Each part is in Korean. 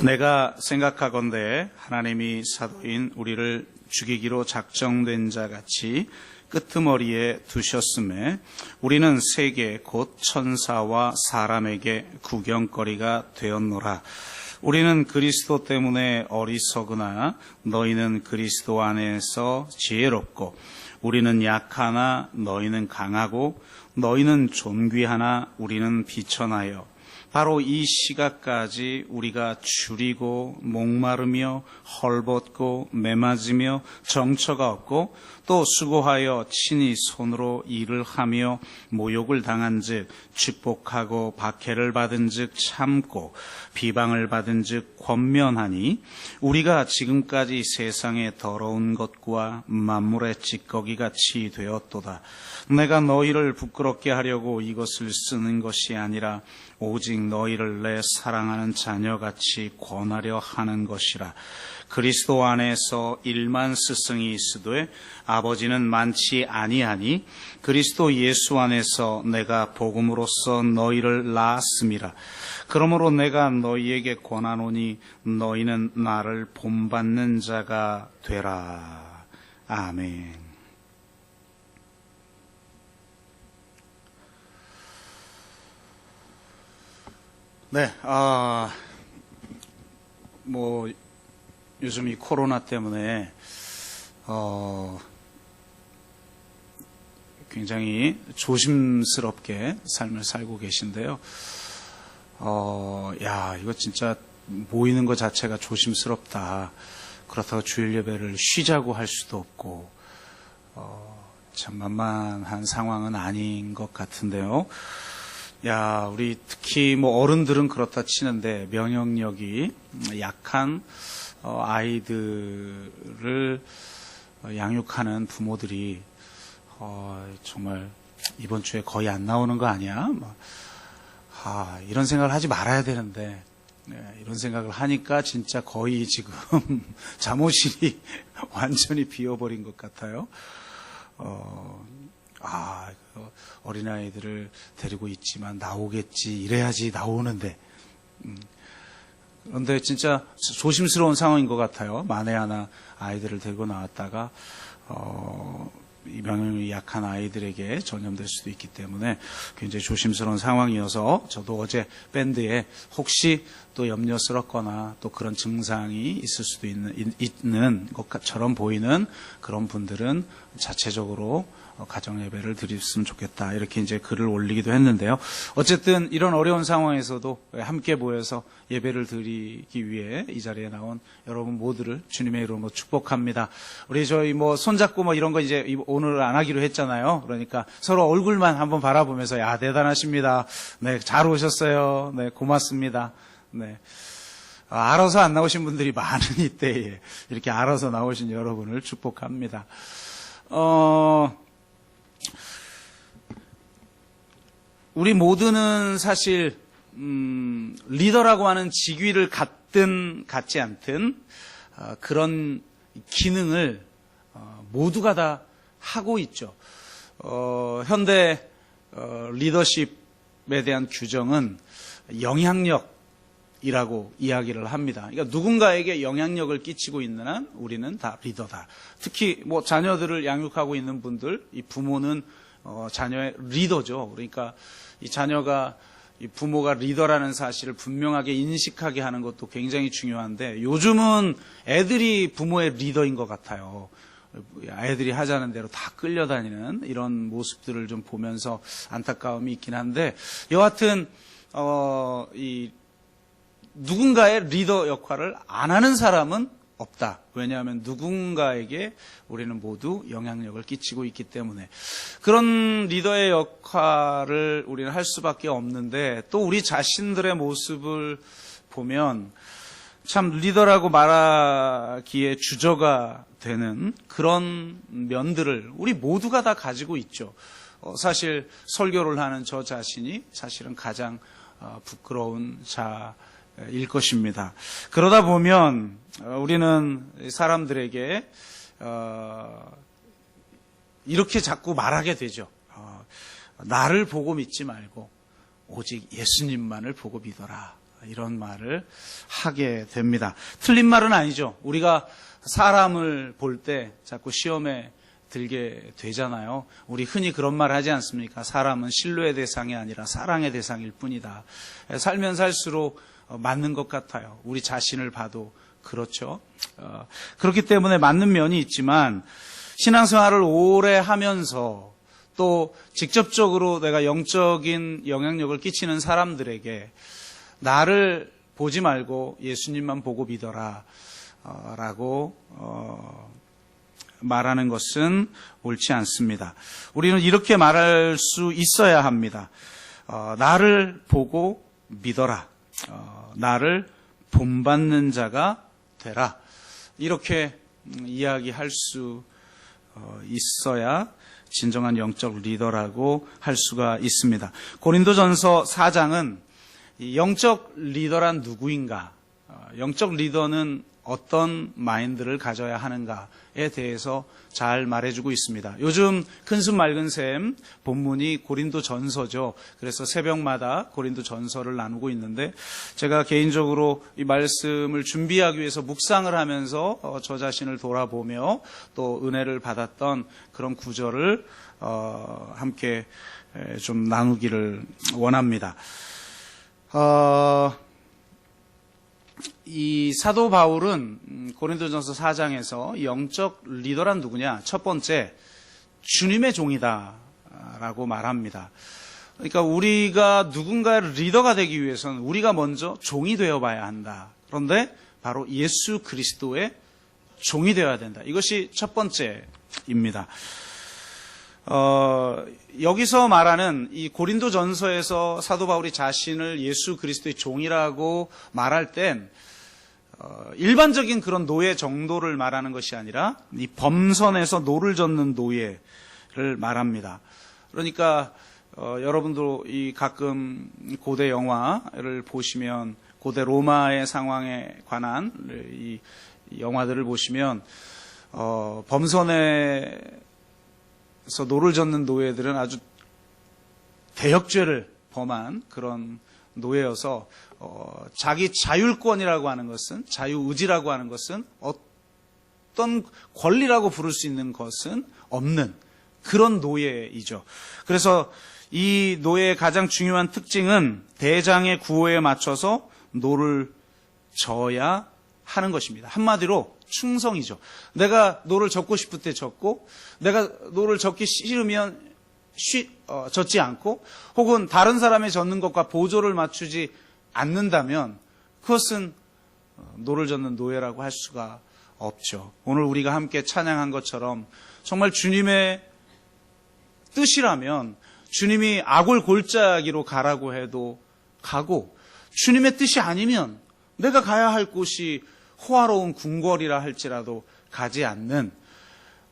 내가 생각하건대 하나님이 사도인 우리를 죽이기로 작정된 자 같이 끄트머리에 두셨음에 우리는 세계 곧 천사와 사람에게 구경거리가 되었노라. 우리는 그리스도 때문에 어리석으나 너희는 그리스도 안에서 지혜롭고, 우리는 약하나 너희는 강하고, 너희는 존귀하나 우리는 비천하여 바로 이 시각까지 우리가 줄이고 목마르며 헐벗고 매맞으며 정처가 없고, 또 수고하여 친히 손으로 일을 하며 모욕을 당한즉 축복하고 박해를 받은즉 참고 비방을 받은즉 권면하니, 우리가 지금까지 세상의 더러운 것과 만물의 찌꺼기 같이 되었도다. 내가 너희를 부끄럽게 하려고 이것을 쓰는 것이 아니라 오직 너희를 내 사랑하는 자녀같이 권하려 하는 것이라. 그리스도 안에서 1만 스승이 있으되 아버지는 많지 아니하니, 그리스도 예수 안에서 내가 복음으로써 너희를 낳았음이라. 그러므로 내가 너희에게 권하노니 너희는 나를 본받는 자가 되라. 아멘. 네, 요즘 이 코로나 때문에, 굉장히 조심스럽게 삶을 살고 계신데요. 이거 진짜 모이는 것 자체가 조심스럽다. 그렇다고 주일 예배를 쉬자고 할 수도 없고, 참 만만한 상황은 아닌 것 같은데요. 우리 특히 어른들은 그렇다 치는데 면역력이 약한 아이들을 양육하는 부모들이 정말 이번 주에 거의 안 나오는 거 아니야? 이런 생각을 하지 말아야 되는데, 이런 생각을 하니까 진짜 거의 지금 잠옷이 완전히 비어버린 것 같아요. 어린아이들을 데리고 있지만 나오겠지, 이래야지 나오는데. 그런데 진짜 조심스러운 상황인 것 같아요. 만에 하나 아이들을 데리고 나왔다가 이 면역력이 약한 아이들에게 전염될 수도 있기 때문에 굉장히 조심스러운 상황이어서, 저도 어제 밴드에 혹시 또 염려스럽거나 또 그런 증상이 있을 수도 있는 것처럼 보이는 그런 분들은 자체적으로 가정 예배를 드렸으면 좋겠다, 이렇게 이제 글을 올리기도 했는데요. 어쨌든 이런 어려운 상황에서도 함께 모여서 예배를 드리기 위해 이 자리에 나온 여러분 모두를 주님의 이름으로 축복합니다. 우리 저희 손잡고 이런 거 이제 오늘 안 하기로 했잖아요. 그러니까 서로 얼굴만 한번 바라보면서, 대단하십니다. 네, 잘 오셨어요. 네, 고맙습니다. 네. 알아서 안 나오신 분들이 많은 이때에 이렇게 알아서 나오신 여러분을 축복합니다. 우리 모두는 사실 리더라고 하는 직위를 갖든 갖지 않든 그런 기능을 모두가 다 하고 있죠. 현대 리더십에 대한 규정은 영향력이라고 이야기를 합니다. 그러니까 누군가에게 영향력을 끼치고 있는 한 우리는 다 리더다. 특히 자녀들을 양육하고 있는 분들, 이 부모는 자녀의 리더죠. 그러니까 이 자녀가 이 부모가 리더라는 사실을 분명하게 인식하게 하는 것도 굉장히 중요한데, 요즘은 애들이 부모의 리더인 것 같아요. 애들이 하자는 대로 다 끌려다니는 이런 모습들을 좀 보면서 안타까움이 있긴 한데, 여하튼 이 누군가의 리더 역할을 안 하는 사람은 없다. 왜냐하면 누군가에게 우리는 모두 영향력을 끼치고 있기 때문에. 그런 리더의 역할을 우리는 할 수밖에 없는데, 또 우리 자신들의 모습을 보면 참 리더라고 말하기에 주저가 되는 그런 면들을 우리 모두가 다 가지고 있죠. 사실 설교를 하는 저 자신이 사실은 가장 부끄러운 자일 것입니다. 그러다 보면 우리는 사람들에게 이렇게 자꾸 말하게 되죠. 나를 보고 믿지 말고 오직 예수님만을 보고 믿어라. 이런 말을 하게 됩니다. 틀린 말은 아니죠. 우리가 사람을 볼 때 자꾸 시험에 들게 되잖아요. 우리 흔히 그런 말 하지 않습니까? 사람은 신뢰의 대상이 아니라 사랑의 대상일 뿐이다. 살면 살수록 맞는 것 같아요. 우리 자신을 봐도 그렇죠. 그렇기 때문에 맞는 면이 있지만 신앙생활을 오래 하면서 또 직접적으로 내가 영적인 영향력을 끼치는 사람들에게 나를 보지 말고 예수님만 보고 믿어라 라고 말하는 것은 옳지 않습니다. 우리는 이렇게 말할 수 있어야 합니다. 나를 보고 믿어라. 나를 본받는 자가 되라. 이렇게 이야기할 수 있어야 진정한 영적 리더라고 할 수가 있습니다. 고린도전서 4장은 영적 리더란 누구인가? 영적 리더는 어떤 마인드를 가져야 하는가에 대해서 잘 말해주고 있습니다. 요즘 큰숨 맑은 샘 본문이 고린도전서죠. 그래서 새벽마다 고린도전서를 나누고 있는데 제가 개인적으로 이 말씀을 준비하기 위해서 묵상을 하면서 저 자신을 돌아보며 또 은혜를 받았던 그런 구절을 함께 좀 나누기를 원합니다. 이 사도 바울은 고린도전서 4장에서 영적 리더란 누구냐? 첫 번째, 주님의 종이다 라고 말합니다. 그러니까 우리가 누군가의 리더가 되기 위해서는 우리가 먼저 종이 되어 봐야 한다. 그런데 바로 예수 그리스도의 종이 되어야 된다. 이것이 첫 번째입니다. 여기서 말하는 이 고린도전서에서 사도 바울이 자신을 예수 그리스도의 종이라고 말할 땐 일반적인 그런 노예 정도를 말하는 것이 아니라 이 범선에서 노를 젓는 노예를 말합니다. 그러니까 여러분도 이 가끔 고대 영화를 보시면 고대 로마의 상황에 관한 이 영화들을 보시면 범선에서 노를 젓는 노예들은 아주 대역죄를 범한 그런 노예여서 자기 자율권이라고 하는 것은, 자유의지라고 하는 것은, 어떤 권리라고 부를 수 있는 것은 없는 그런 노예이죠. 그래서 이 노예의 가장 중요한 특징은 대장의 구호에 맞춰서 노를 져야 하는 것입니다. 한마디로 충성이죠. 내가 노를 젓고 싶을 때 젓고, 내가 노를 젓기 싫으면 젓지 않고, 혹은 다른 사람의 젓는 것과 보조를 맞추지 않는다면 그것은 노를 젓는 노예라고 할 수가 없죠. 오늘 우리가 함께 찬양한 것처럼 정말 주님의 뜻이라면 주님이 아골 골짜기로 가라고 해도 가고, 주님의 뜻이 아니면 내가 가야 할 곳이 호화로운 궁궐이라 할지라도 가지 않는,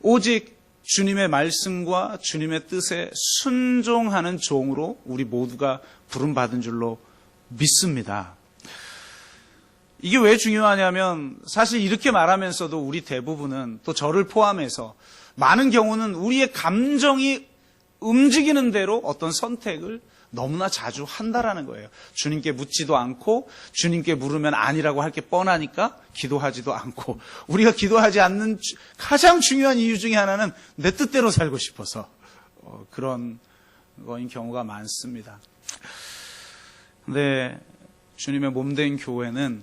오직 주님의 말씀과 주님의 뜻에 순종하는 종으로 우리 모두가 부름받은 줄로 믿습니다. 이게 왜 중요하냐면 사실 이렇게 말하면서도 우리 대부분은, 또 저를 포함해서 많은 경우는 우리의 감정이 움직이는 대로 어떤 선택을 너무나 자주 한다라는 거예요. 주님께 묻지도 않고, 주님께 물으면 아니라고 할 게 뻔하니까 기도하지도 않고, 우리가 기도하지 않는 가장 중요한 이유 중에 하나는 내 뜻대로 살고 싶어서 그런 거인 경우가 많습니다. 근데 주님의 몸된 교회는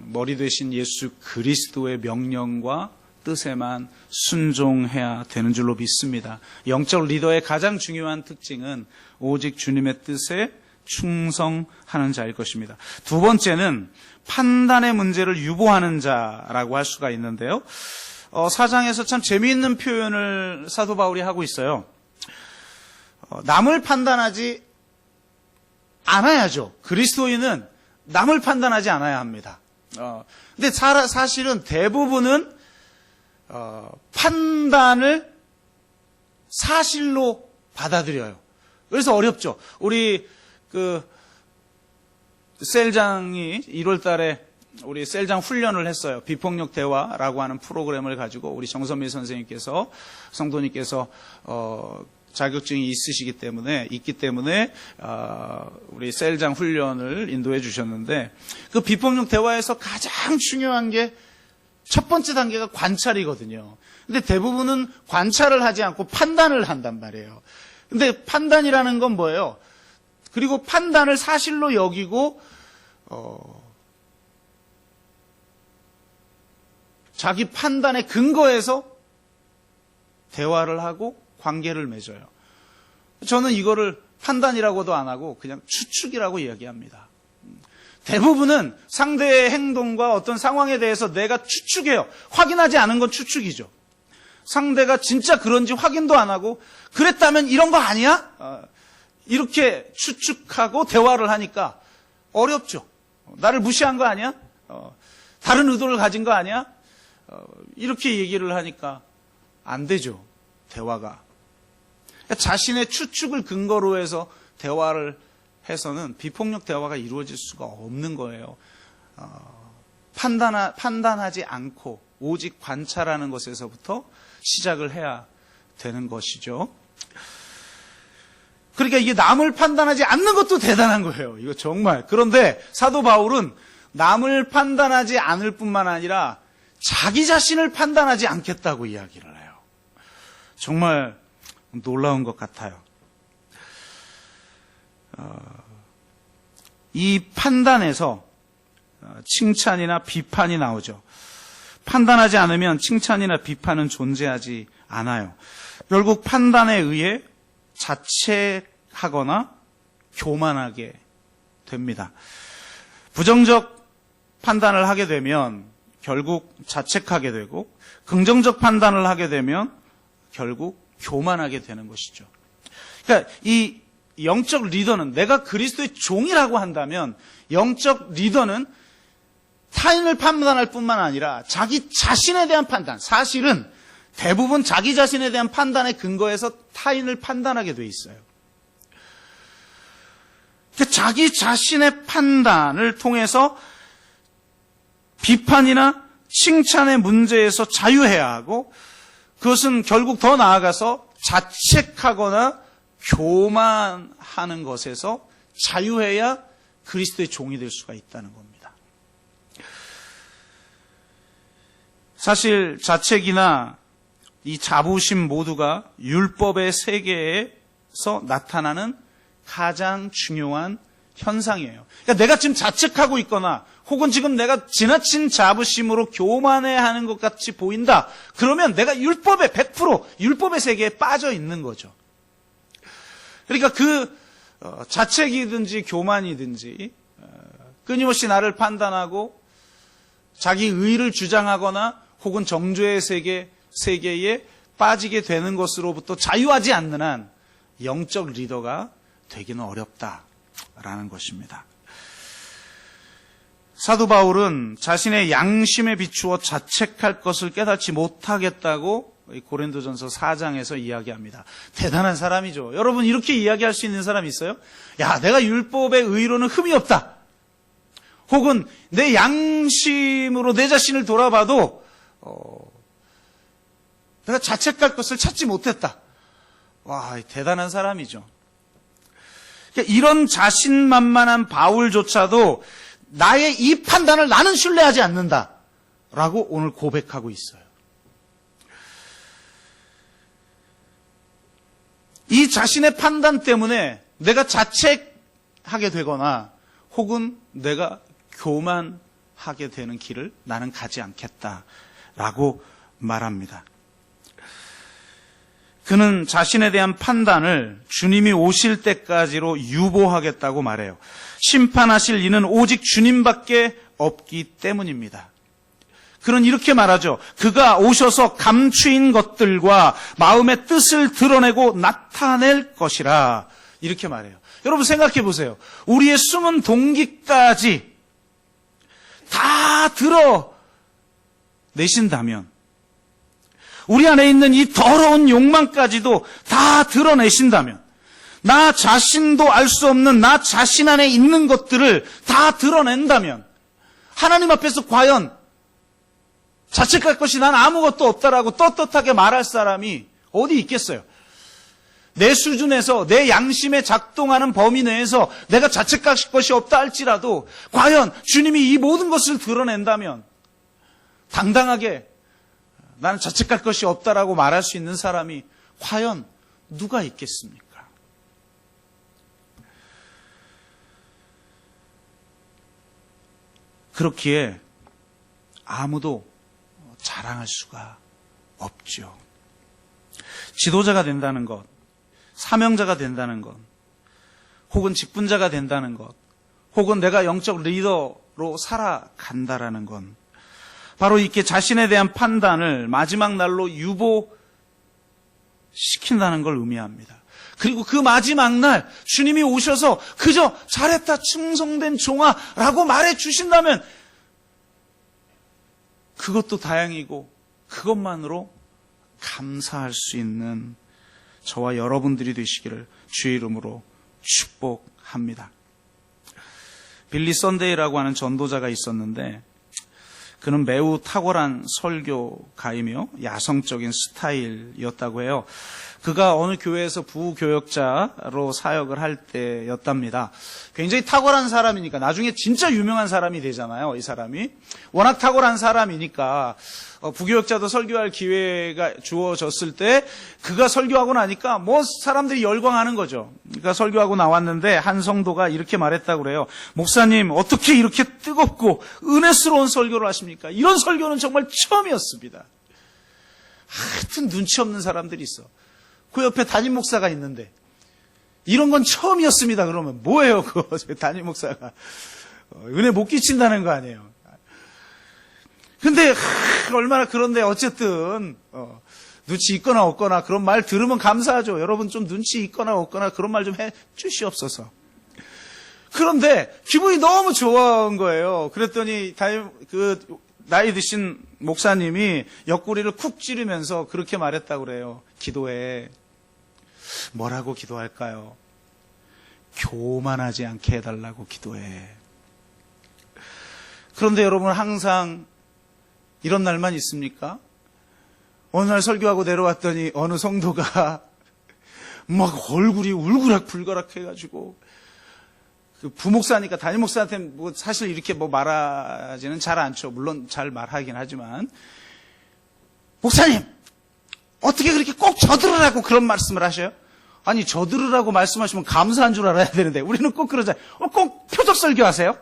머리 되신 예수 그리스도의 명령과 뜻에만 순종해야 되는 줄로 믿습니다. 영적 리더의 가장 중요한 특징은 오직 주님의 뜻에 충성하는 자일 것입니다. 두 번째는 판단의 문제를 유보하는 자라고 할 수가 있는데요. 4장에서 참 재미있는 표현을 사도 바울이 하고 있어요. 남을 판단하지 않아야죠. 그리스도인은 남을 판단하지 않아야 합니다. 근데 사실은 대부분은 판단을 사실로 받아들여요. 그래서 어렵죠. 우리 셀장이 1월 달에 우리 셀장 훈련을 했어요. 비폭력 대화라고 하는 프로그램을 가지고 우리 정선미 선생님께서, 성도님께서 자격증이 있기 때문에 우리 셀장 훈련을 인도해 주셨는데, 그 비폭력 대화에서 가장 중요한 게 첫 번째 단계가 관찰이거든요. 근데 대부분은 관찰을 하지 않고 판단을 한단 말이에요. 근데 판단이라는 건 뭐예요? 그리고 판단을 사실로 여기고 자기 판단의 근거에서 대화를 하고 관계를 맺어요. 저는 이거를 판단이라고도 안 하고 그냥 추측이라고 이야기합니다. 대부분은 상대의 행동과 어떤 상황에 대해서 내가 추측해요. 확인하지 않은 건 추측이죠. 상대가 진짜 그런지 확인도 안 하고 그랬다면 이런 거 아니야? 이렇게 추측하고 대화를 하니까 어렵죠. 나를 무시한 거 아니야? 다른 의도를 가진 거 아니야? 이렇게 얘기를 하니까 안 되죠. 대화가. 그러니까 자신의 추측을 근거로 해서 대화를 해서는 비폭력 대화가 이루어질 수가 없는 거예요. 판단하지 않고 오직 관찰하는 것에서부터 시작을 해야 되는 것이죠. 그러니까 이게 남을 판단하지 않는 것도 대단한 거예요. 이거 정말. 그런데 사도 바울은 남을 판단하지 않을 뿐만 아니라 자기 자신을 판단하지 않겠다고 이야기를 해요. 정말 놀라운 것 같아요. 이 판단에서 칭찬이나 비판이 나오죠. 판단하지 않으면 칭찬이나 비판은 존재하지 않아요. 결국 판단에 의해 자책하거나 교만하게 됩니다. 부정적 판단을 하게 되면 결국 자책하게 되고, 긍정적 판단을 하게 되면 결국 교만하게 되는 것이죠. 그러니까 이 영적 리더는, 내가 그리스도의 종이라고 한다면 영적 리더는 타인을 판단할 뿐만 아니라 자기 자신에 대한 판단, 사실은 대부분 자기 자신에 대한 판단에 근거해서 타인을 판단하게 돼 있어요. 그러니까 자기 자신의 판단을 통해서 비판이나 칭찬의 문제에서 자유해야 하고, 그것은 결국 더 나아가서 자책하거나 교만하는 것에서 자유해야 그리스도의 종이 될 수가 있다는 겁니다. 사실 자책이나 이 자부심 모두가 율법의 세계에서 나타나는 가장 중요한 현상이에요. 그러니까 내가 지금 자책하고 있거나 혹은 지금 내가 지나친 자부심으로 교만해하는 것 같이 보인다. 그러면 내가 율법의 100% 율법의 세계에 빠져 있는 거죠. 그러니까 그 자책이든지 교만이든지 끊임없이 나를 판단하고 자기 의를 주장하거나 혹은 정죄의 세계에 빠지게 되는 것으로부터 자유하지 않는 한 영적 리더가 되기는 어렵다라는 것입니다. 사도 바울은 자신의 양심에 비추어 자책할 것을 깨닫지 못하겠다고 고린도전서 4장에서 이야기합니다. 대단한 사람이죠. 여러분, 이렇게 이야기할 수 있는 사람이 있어요? 야, 내가 율법의 의로는 흠이 없다. 혹은 내 양심으로 내 자신을 돌아봐도 내가 자책할 것을 찾지 못했다. 와, 대단한 사람이죠. 그러니까 이런 자신만만한 바울조차도 나의 이 판단을 나는 신뢰하지 않는다라고 오늘 고백하고 있어요. 이 자신의 판단 때문에 내가 자책하게 되거나 혹은 내가 교만하게 되는 길을 나는 가지 않겠다라고 말합니다. 그는 자신에 대한 판단을 주님이 오실 때까지로 유보하겠다고 말해요. 심판하실 이는 오직 주님밖에 없기 때문입니다. 그는 이렇게 말하죠. 그가 오셔서 감추인 것들과 마음의 뜻을 드러내고 나타낼 것이라. 이렇게 말해요. 여러분 생각해 보세요. 우리의 숨은 동기까지 다 드러내신다면, 우리 안에 있는 이 더러운 욕망까지도 다 드러내신다면, 나 자신도 알 수 없는 나 자신 안에 있는 것들을 다 드러낸다면, 하나님 앞에서 과연 자책할 것이 난 아무것도 없다라고 떳떳하게 말할 사람이 어디 있겠어요? 내 수준에서 내 양심에 작동하는 범위 내에서 내가 자책할 것이 없다 할지라도 과연 주님이 이 모든 것을 드러낸다면 당당하게 나는 자책할 것이 없다라고 말할 수 있는 사람이 과연 누가 있겠습니까? 그렇기에 아무도 자랑할 수가 없죠. 지도자가 된다는 것, 사명자가 된다는 것, 혹은 직분자가 된다는 것, 혹은 내가 영적 리더로 살아간다라는 건 바로 이렇게 자신에 대한 판단을 마지막 날로 유보시킨다는 걸 의미합니다. 그리고 그 마지막 날 주님이 오셔서 그저 잘했다 충성된 종아라고 말해 주신다면 그것도 다행이고 그것만으로 감사할 수 있는 저와 여러분들이 되시기를 주의 이름으로 축복합니다. 빌리 선데이라고 하는 전도자가 있었는데 그는 매우 탁월한 설교가이며 야성적인 스타일이었다고 해요. 그가 어느 교회에서 부교역자로 사역을 할 때였답니다. 굉장히 탁월한 사람이니까 나중에 진짜 유명한 사람이 되잖아요. 이 사람이 워낙 탁월한 사람이니까 부교역자도 설교할 기회가 주어졌을 때 그가 설교하고 나니까 뭐 사람들이 열광하는 거죠. 그러니까 설교하고 나왔는데 한 성도가 이렇게 말했다고 그래요. 목사님 어떻게 이렇게 뜨겁고 은혜스러운 설교를 하십니까? 이런 설교는 정말 처음이었습니다. 하여튼 눈치 없는 사람들이 있어. 그 옆에 담임 목사가 있는데 이런 건 처음이었습니다. 그러면 뭐예요 그거? 담임 목사가 은혜 못 끼친다는 거 아니에요. 근데 얼마나 그런데 어쨌든 눈치 있거나 없거나 그런 말 들으면 감사하죠. 여러분 좀 눈치 있거나 없거나 그런 말 좀 해주시옵소서. 그런데 기분이 너무 좋아한 거예요. 그랬더니 나이 드신 목사님이 옆구리를 쿡 찌르면서 그렇게 말했다고 그래요. 기도해. 뭐라고 기도할까요? 교만하지 않게 해달라고 기도해. 그런데 여러분 항상 이런 날만 있습니까? 어느 날 설교하고 내려왔더니 어느 성도가 막 얼굴이 울그락불그락 해가지고 그 부목사니까 담임 목사한테 뭐 사실 이렇게 뭐 말하지는 잘 않죠. 물론 잘 말하긴 하지만 목사님 어떻게 그렇게 꼭 저들으라고 그런 말씀을 하셔요? 아니 저들으라고 말씀하시면 감사한 줄 알아야 되는데 우리는 꼭 그러잖아요. 꼭 표적 설교하세요?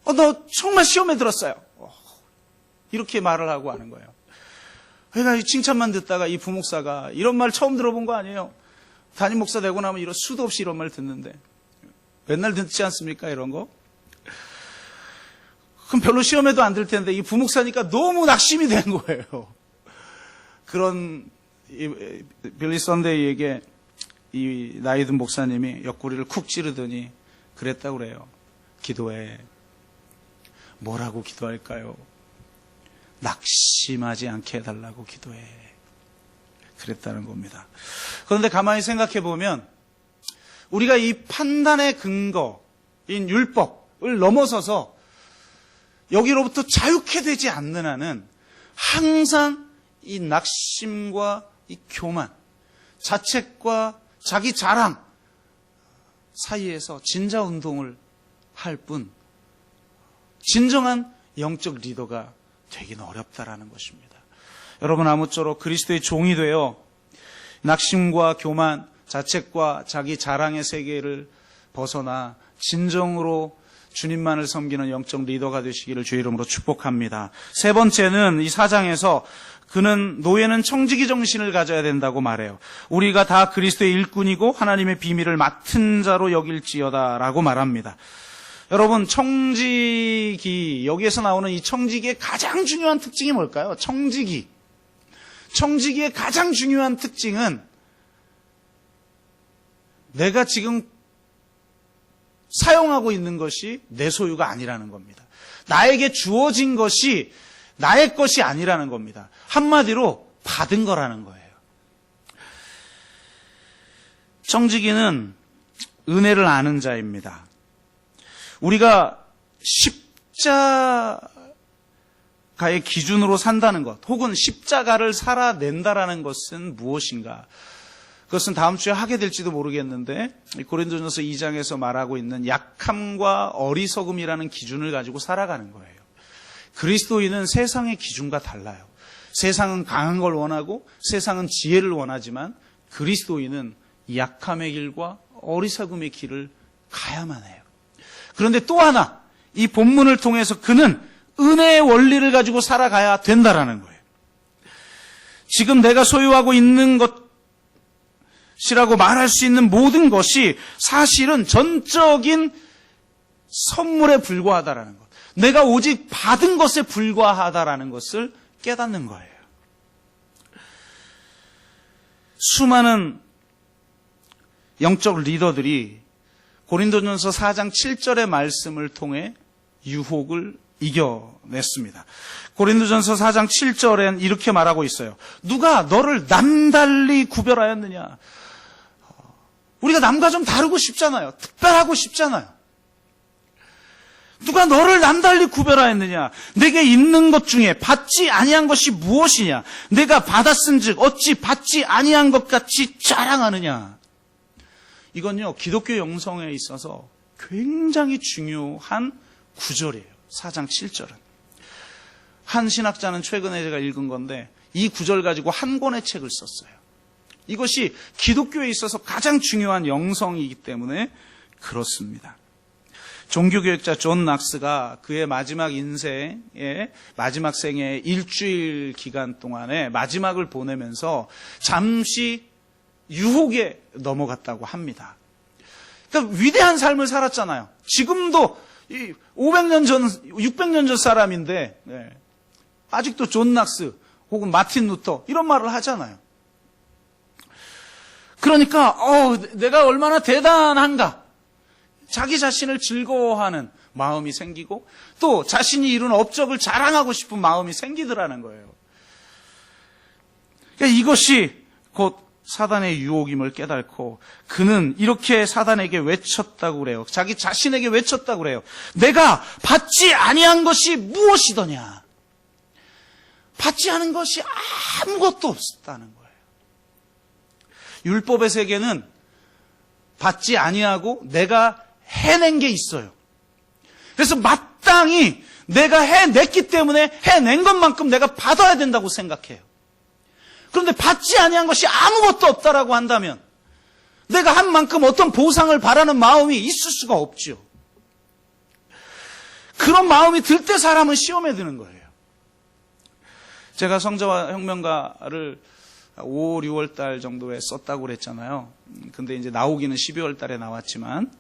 너 정말 시험에 들었어요. 이렇게 말을 하고 하는 거예요. 그러니까 칭찬만 듣다가 이 부목사가 이런 말 처음 들어본 거 아니에요. 담임 목사 되고 나면 이런 수도 없이 이런 말 듣는데 맨날 듣지 않습니까 이런 거? 그럼 별로 시험에도 안 들 텐데 이 부목사니까 너무 낙심이 된 거예요. 그런 빌리 선데이에게 이 나이 든 목사님이 옆구리를 쿡 찌르더니 그랬다고 그래요. 기도해. 뭐라고 기도할까요? 낙심하지 않게 해달라고 기도해. 그랬다는 겁니다. 그런데 가만히 생각해 보면 우리가 이 판단의 근거인 율법을 넘어서서 여기로부터 자유케 되지 않는 한은 항상 이 낙심과 이 교만, 자책과 자기 자랑 사이에서 진자 운동을 할 뿐 진정한 영적 리더가 되기는 어렵다라는 것입니다. 여러분 아무쪼록 그리스도의 종이 되어 낙심과 교만, 자책과 자기 자랑의 세계를 벗어나 진정으로 주님만을 섬기는 영적 리더가 되시기를 주의 이름으로 축복합니다. 세 번째는 이 4장에서 그는 노예는 청지기 정신을 가져야 된다고 말해요. 우리가 다 그리스도의 일꾼이고 하나님의 비밀을 맡은 자로 여길지어다라고 말합니다. 여러분 청지기, 여기에서 나오는 이 청지기의 가장 중요한 특징이 뭘까요? 청지기의 가장 중요한 특징은 내가 지금 사용하고 있는 것이 내 소유가 아니라는 겁니다. 나에게 주어진 것이 나의 것이 아니라는 겁니다. 한마디로 받은 거라는 거예요. 청지기는 은혜를 아는 자입니다. 우리가 십자가의 기준으로 산다는 것, 혹은 십자가를 살아낸다라는 것은 무엇인가? 그것은 다음 주에 하게 될지도 모르겠는데 고린도전서 2장에서 말하고 있는 약함과 어리석음이라는 기준을 가지고 살아가는 거예요. 그리스도인은 세상의 기준과 달라요. 세상은 강한 걸 원하고 세상은 지혜를 원하지만 그리스도인은 약함의 길과 어리석음의 길을 가야만 해요. 그런데 또 하나, 이 본문을 통해서 그는 은혜의 원리를 가지고 살아가야 된다라는 거예요. 지금 내가 소유하고 있는 것이라고 말할 수 있는 모든 것이 사실은 전적인 선물에 불과하다라는 것. 내가 오직 받은 것에 불과하다라는 것을 깨닫는 거예요. 수많은 영적 리더들이 고린도전서 4장 7절의 말씀을 통해 유혹을 이겨냈습니다. 고린도전서 4장 7절엔 이렇게 말하고 있어요. 누가 너를 남달리 구별하였느냐? 우리가 남과 좀 다르고 싶잖아요. 특별하고 싶잖아요. 누가 너를 남달리 구별하였느냐? 내게 있는 것 중에 받지 아니한 것이 무엇이냐? 내가 받았은즉 어찌 받지 아니한 것 같이 자랑하느냐? 이건요, 기독교 영성에 있어서 굉장히 중요한 구절이에요. 4장 7절은. 한 신학자는 최근에 제가 읽은 건데 이 구절 가지고 한 권의 책을 썼어요. 이것이 기독교에 있어서 가장 중요한 영성이기 때문에 그렇습니다. 종교교육자 존 낙스가 그의 마지막 인생의 마지막 생의 일주일 기간 동안에 마지막을 보내면서 잠시 유혹에 넘어갔다고 합니다. 그러니까 위대한 삶을 살았잖아요. 지금도 500년 전, 600년 전 사람인데 아직도 존 낙스 혹은 마틴 루터 이런 말을 하잖아요. 그러니까 내가 얼마나 대단한가. 자기 자신을 즐거워하는 마음이 생기고 또 자신이 이룬 업적을 자랑하고 싶은 마음이 생기더라는 거예요. 그러니까 이것이 곧 사단의 유혹임을 깨닫고 그는 이렇게 사단에게 외쳤다고 그래요. 자기 자신에게 외쳤다고 그래요. 내가 받지 아니한 것이 무엇이더냐? 받지 않은 것이 아무것도 없었다는 거예요. 율법의 세계는 받지 아니하고 내가 해낸 게 있어요. 그래서 마땅히 내가 해냈기 때문에 해낸 것만큼 내가 받아야 된다고 생각해요. 그런데 받지 아니한 것이 아무것도 없다라고 한다면 내가 한 만큼 어떤 보상을 바라는 마음이 있을 수가 없죠. 그런 마음이 들 때 사람은 시험에 드는 거예요. 제가 성자와 혁명가를 5, 6월 달 정도에 썼다고 그랬잖아요. 근데 이제 나오기는 12월 달에 나왔지만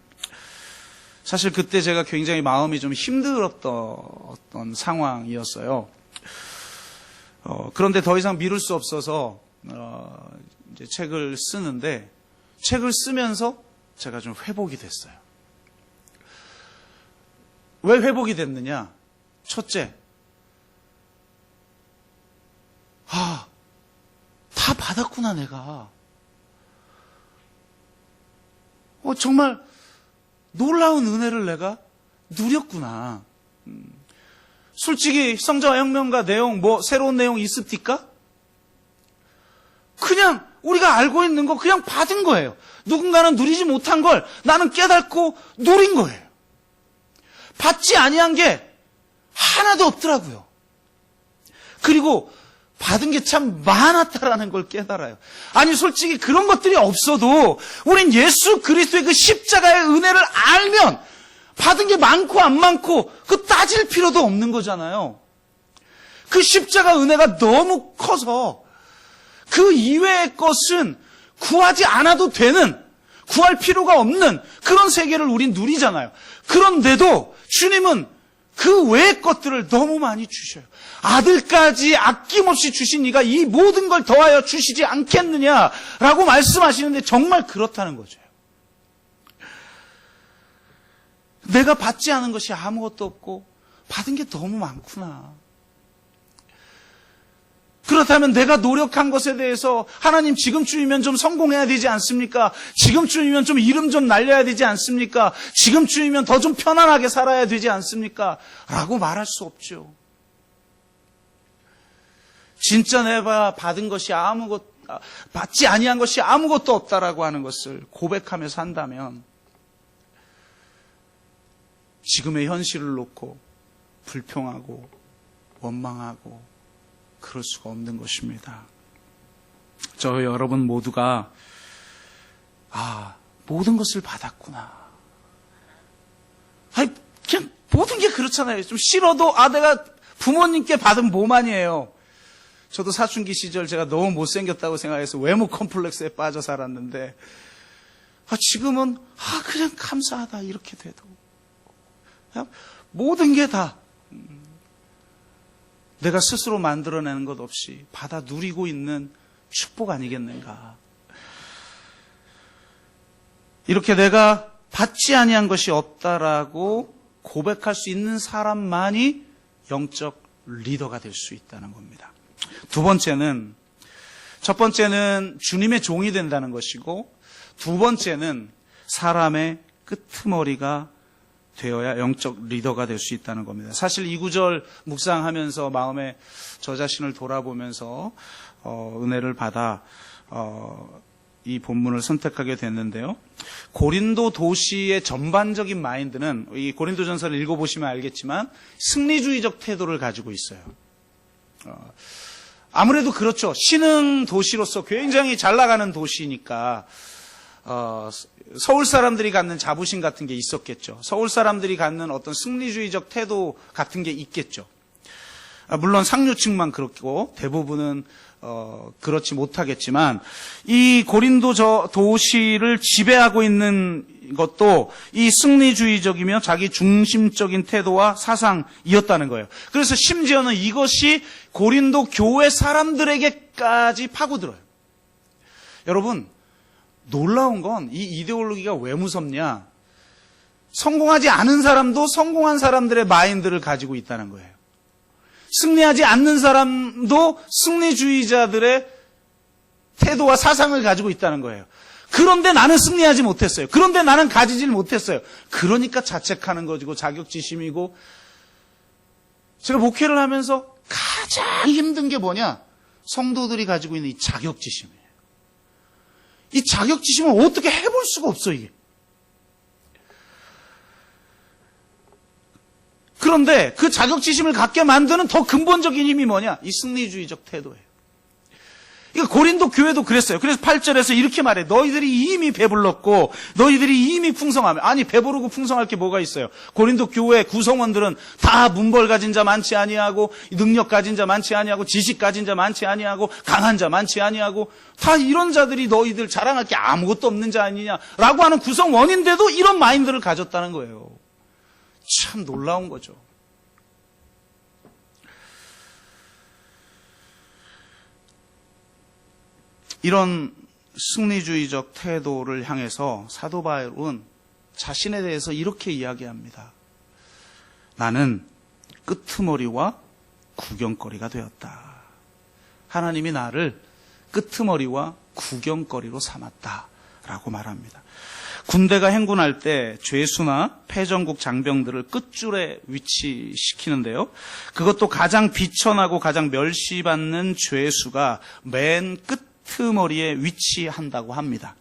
사실 그때 제가 굉장히 마음이 좀 힘들었던 상황이었어요. 그런데 더 이상 미룰 수 없어서 이제 책을 쓰는데 책을 쓰면서 제가 좀 회복이 됐어요. 왜 회복이 됐느냐? 첫째, 다 받았구나 내가. 정말 놀라운 은혜를 내가 누렸구나. 솔직히 성자와 혁명가 내용 새로운 내용 있습니까? 그냥 우리가 알고 있는 거 그냥 받은 거예요. 누군가는 누리지 못한 걸 나는 깨닫고 누린 거예요. 받지 아니한 게 하나도 없더라고요. 그리고 받은 게 참 많았다라는 걸 깨달아요. 아니 솔직히 그런 것들이 없어도 우린 예수 그리스도의 그 십자가의 은혜를 알면 받은 게 많고 안 많고 그 따질 필요도 없는 거잖아요. 그 십자가 은혜가 너무 커서 그 이외의 것은 구하지 않아도 되는, 구할 필요가 없는 그런 세계를 우린 누리잖아요. 그런데도 주님은 그 외의 것들을 너무 많이 주셔요. 아들까지 아낌없이 주신 이가 이 모든 걸 더하여 주시지 않겠느냐라고 말씀하시는데 정말 그렇다는 거죠. 내가 받지 않은 것이 아무것도 없고 받은 게 너무 많구나. 그렇다면 내가 노력한 것에 대해서 하나님 지금쯤이면 좀 성공해야 되지 않습니까? 지금쯤이면 좀 이름 좀 날려야 되지 않습니까? 지금쯤이면 더 좀 편안하게 살아야 되지 않습니까? 라고 말할 수 없죠. 진짜 내가 받은 것이 아무것도 받지 아니한 것이 아무것도 없다라고 하는 것을 고백하며 산다면 지금의 현실을 놓고 불평하고 원망하고 그럴 수가 없는 것입니다. 저 여러분 모두가 모든 것을 받았구나. 그냥 모든 게 그렇잖아요. 좀 싫어도 내가 부모님께 받은 뭐만이에요. 저도 사춘기 시절 제가 너무 못생겼다고 생각해서 외모 컴플렉스에 빠져 살았는데 지금은 그냥 감사하다 이렇게 돼도 그냥 모든 게 다 내가 스스로 만들어내는 것 없이 받아 누리고 있는 축복 아니겠는가. 이렇게 내가 받지 아니한 것이 없다라고 고백할 수 있는 사람만이 영적 리더가 될 수 있다는 겁니다. 첫 번째는 주님의 종이 된다는 것이고, 두 번째는 사람의 끄트머리가 되어야 영적 리더가 될 수 있다는 겁니다. 사실 이 구절 묵상하면서 마음에 저 자신을 돌아보면서 은혜를 받아 이 본문을 선택하게 됐는데요. 고린도 도시의 전반적인 마인드는 이 고린도전서를 읽어보시면 알겠지만 승리주의적 태도를 가지고 있어요. 아무래도 그렇죠. 신흥 도시로서 굉장히 잘 나가는 도시니까 서울 사람들이 갖는 자부심 같은 게 있었겠죠. 서울 사람들이 갖는 어떤 승리주의적 태도 같은 게 있겠죠. 물론 상류층만 그렇고 대부분은 그렇지 못하겠지만 이 고린도 도시를 지배하고 있는 것도 이 승리주의적이며 자기 중심적인 태도와 사상이었다는 거예요. 그래서 심지어는 이것이 고린도 교회 사람들에게까지 파고들어요. 여러분, 놀라운 건 이 이데올로기가 왜 무섭냐? 성공하지 않은 사람도 성공한 사람들의 마인드를 가지고 있다는 거예요. 승리하지 않는 사람도 승리주의자들의 태도와 사상을 가지고 있다는 거예요. 그런데 나는 승리하지 못했어요. 그런데 나는 가지질 못했어요. 그러니까 자책하는 것이고 자격지심이고, 제가 목회를 하면서 가장 힘든 게 뭐냐? 성도들이 가지고 있는 이 자격지심이에요. 이 자격지심을 어떻게 해볼 수가 없어, 이게. 그런데 그 자격지심을 갖게 만드는 더 근본적인 힘이 뭐냐? 이 승리주의적 태도예요. 이거 고린도 교회도 그랬어요. 그래서 8절에서 이렇게 말해. 너희들이 이미 배불렀고 너희들이 이미 풍성하며. 아니, 배부르고 풍성할 게 뭐가 있어요? 고린도 교회 구성원들은 다 문벌 가진 자 많지 아니하고 능력 가진 자 많지 아니하고 지식 가진 자 많지 아니하고 강한 자 많지 아니하고 다 이런 자들이 너희들 자랑할 게 아무것도 없는 자 아니냐라고 하는 구성원인데도 이런 마인드를 가졌다는 거예요. 참 놀라운 거죠. 이런 승리주의적 태도를 향해서 사도 바울은 자신에 대해서 이렇게 이야기합니다. 나는 끄트머리와 구경거리가 되었다. 하나님이 나를 끄트머리와 구경거리로 삼았다라고 말합니다. 군대가 행군할 때 죄수나 패전국 장병들을 끝줄에 위치시키는데요. 그것도 가장 비천하고 가장 멸시받는 죄수가 맨 끄트머리에 위치한다고 합니다.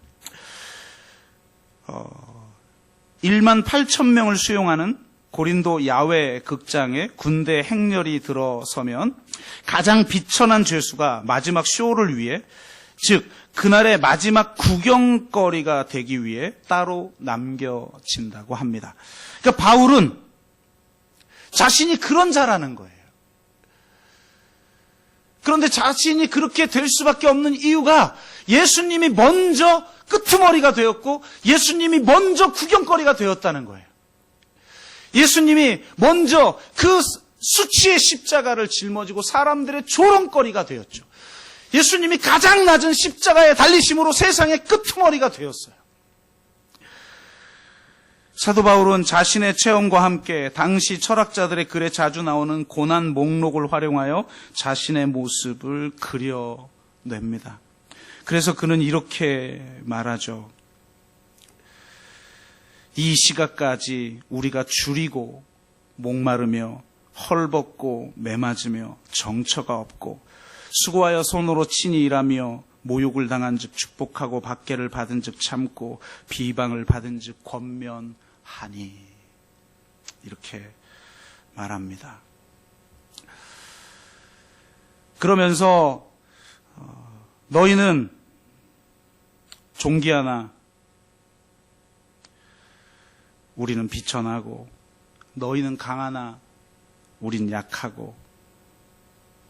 1만 8천 명을 수용하는 고린도 야외 극장에 군대 행렬이 들어서면 가장 비천한 죄수가 마지막 쇼를 위해, 즉 그날의 마지막 구경거리가 되기 위해 따로 남겨진다고 합니다. 그러니까 바울은 자신이 그런 자라는 거예요. 그런데 자신이 그렇게 될 수밖에 없는 이유가 예수님이 먼저 끄트머리가 되었고 예수님이 먼저 구경거리가 되었다는 거예요. 예수님이 먼저 그 수치의 십자가를 짊어지고 사람들의 조롱거리가 되었죠. 예수님이 가장 낮은 십자가에 달리심으로 세상의 끄트머리가 되었어요. 사도 바울은 자신의 체험과 함께 당시 철학자들의 글에 자주 나오는 고난 목록을 활용하여 자신의 모습을 그려냅니다. 그래서 그는 이렇게 말하죠. 이 시각까지 우리가 줄이고 목마르며 헐벗고 매맞으며 정처가 없고 수고하여 손으로 친히 일하며 모욕을 당한 즉 축복하고 박해를 받은 즉 참고 비방을 받은 즉 권면하니. 이렇게 말합니다. 그러면서 너희는 존귀하나 우리는 비천하고, 너희는 강하나 우린 약하고,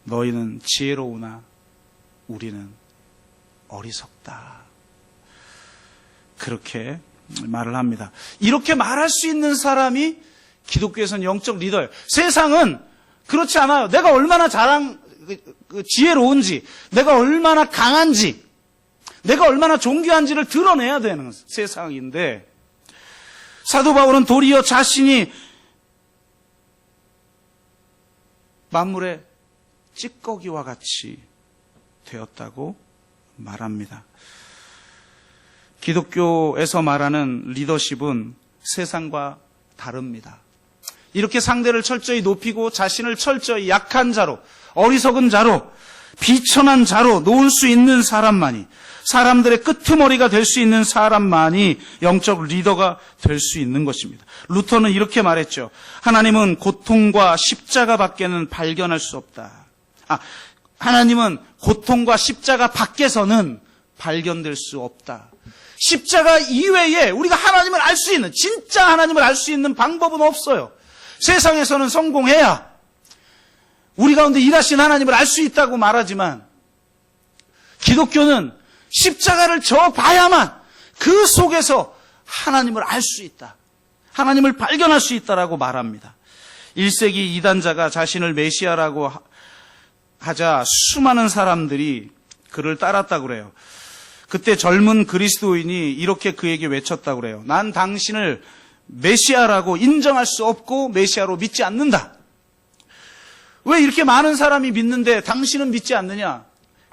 너희는 지혜로우나 우리는 어리석다. 그렇게 말을 합니다. 이렇게 말할 수 있는 사람이 기독교에서는 영적 리더예요. 세상은 그렇지 않아요. 내가 얼마나 지혜로운지, 내가 얼마나 강한지, 내가 얼마나 존귀한지를 드러내야 되는 세상인데, 사도 바울은 도리어 자신이 만물의 찌꺼기와 같이 되었다고 말합니다. 기독교에서 말하는 리더십은 세상과 다릅니다. 이렇게 상대를 철저히 높이고 자신을 철저히 약한 자로, 어리석은 자로, 비천한 자로 놓을 수 있는 사람만이, 사람들의 끄트머리가 될 수 있는 사람만이 영적 리더가 될 수 있는 것입니다. 루터는 이렇게 말했죠. 하나님은 고통과 십자가 밖에는 발견할 수 없다. 하나님은 고통과 십자가 밖에서는 발견될 수 없다. 십자가 이외에 우리가 하나님을 알 수 있는, 진짜 하나님을 알 수 있는 방법은 없어요. 세상에서는 성공해야 우리 가운데 일하신 하나님을 알 수 있다고 말하지만, 기독교는 십자가를 져 봐야만 그 속에서 하나님을 알 수 있다, 하나님을 발견할 수 있다라고 말합니다. 1세기 이단자가 자신을 메시아라고 하자 수많은 사람들이 그를 따랐다고 그래요. 그때 젊은 그리스도인이 이렇게 그에게 외쳤다고 그래요. 난 당신을 메시아라고 인정할 수 없고 메시아로 믿지 않는다. 왜 이렇게 많은 사람이 믿는데 당신은 믿지 않느냐?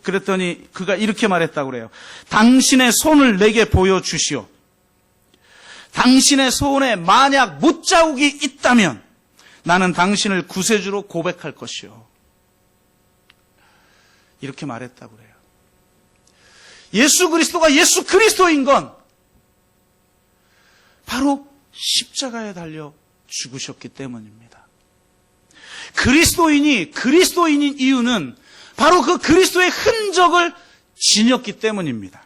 그랬더니 그가 이렇게 말했다고 그래요. 당신의 손을 내게 보여주시오. 당신의 손에 만약 못자국이 있다면 나는 당신을 구세주로 고백할 것이오. 이렇게 말했다고 그래요. 예수 그리스도가 예수 그리스도인 건 바로 십자가에 달려 죽으셨기 때문입니다. 그리스도인이 그리스도인인 이유는 바로 그 그리스도의 흔적을 지녔기 때문입니다.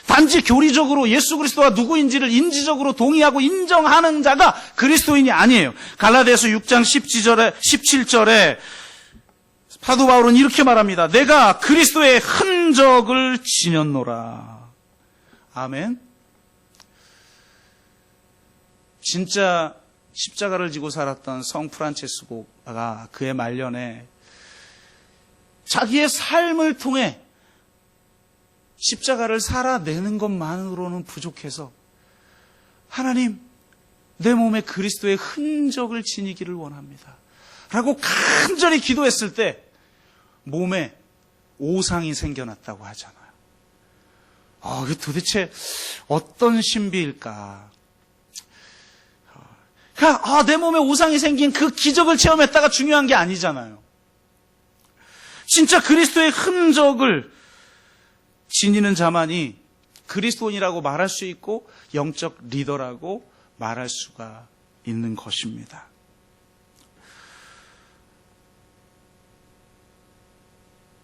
단지 교리적으로 예수 그리스도가 누구인지를 인지적으로 동의하고 인정하는 자가 그리스도인이 아니에요. 갈라디아서 6장 17절에 사도 바울은 이렇게 말합니다. 내가 그리스도의 흔적을 지녔노라. 아멘. 진짜 십자가를 지고 살았던 성 프란체스코가 그의 말년에 자기의 삶을 통해 십자가를 살아내는 것만으로는 부족해서 하나님, 내 몸에 그리스도의 흔적을 지니기를 원합니다 라고 간절히 기도했을 때 몸에 오상이 생겨났다고 하잖아요. 이게 도대체 어떤 신비일까? 내 몸에 오상이 생긴 그 기적을 체험했다가 중요한 게 아니잖아요. 진짜 그리스도의 흔적을 지니는 자만이 그리스도인이라고 말할 수 있고 영적 리더라고 말할 수가 있는 것입니다.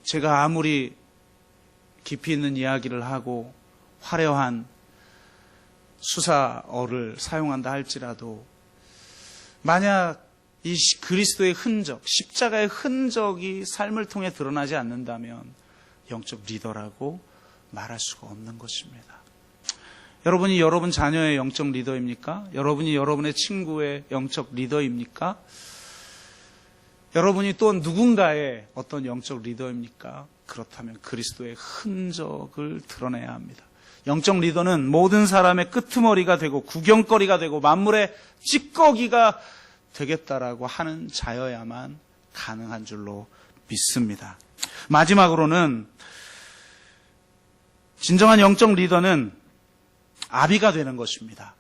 제가 아무리 깊이 있는 이야기를 하고 화려한 수사어를 사용한다 할지라도 만약 이 그리스도의 흔적, 십자가의 흔적이 삶을 통해 드러나지 않는다면 영적 리더라고 말할 수가 없는 것입니다. 여러분이 여러분 자녀의 영적 리더입니까? 여러분이 여러분의 친구의 영적 리더입니까? 여러분이 또 누군가의 어떤 영적 리더입니까? 그렇다면 그리스도의 흔적을 드러내야 합니다. 영적 리더는 모든 사람의 끄트머리가 되고 구경거리가 되고 만물의 찌꺼기가 되겠다라고 하는 자여야만 가능한 줄로 믿습니다. 마지막으로는 진정한 영적 리더는 아비가 되는 것입니다.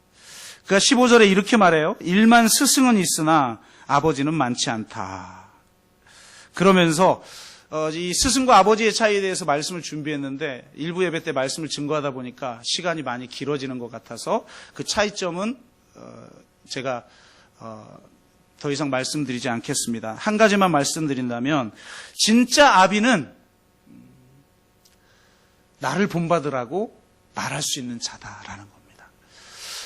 그가 15절에 이렇게 말해요. 일만 스승은 있으나 아버지는 많지 않다. 그러면서 이 스승과 아버지의 차이에 대해서 말씀을 준비했는데 일부 예배 때 말씀을 증거하다 보니까 시간이 많이 길어지는 것 같아서 그 차이점은 제가 더 이상 말씀드리지 않겠습니다. 한 가지만 말씀드린다면 진짜 아비는 나를 본받으라고 말할 수 있는 자다라는 겁니다.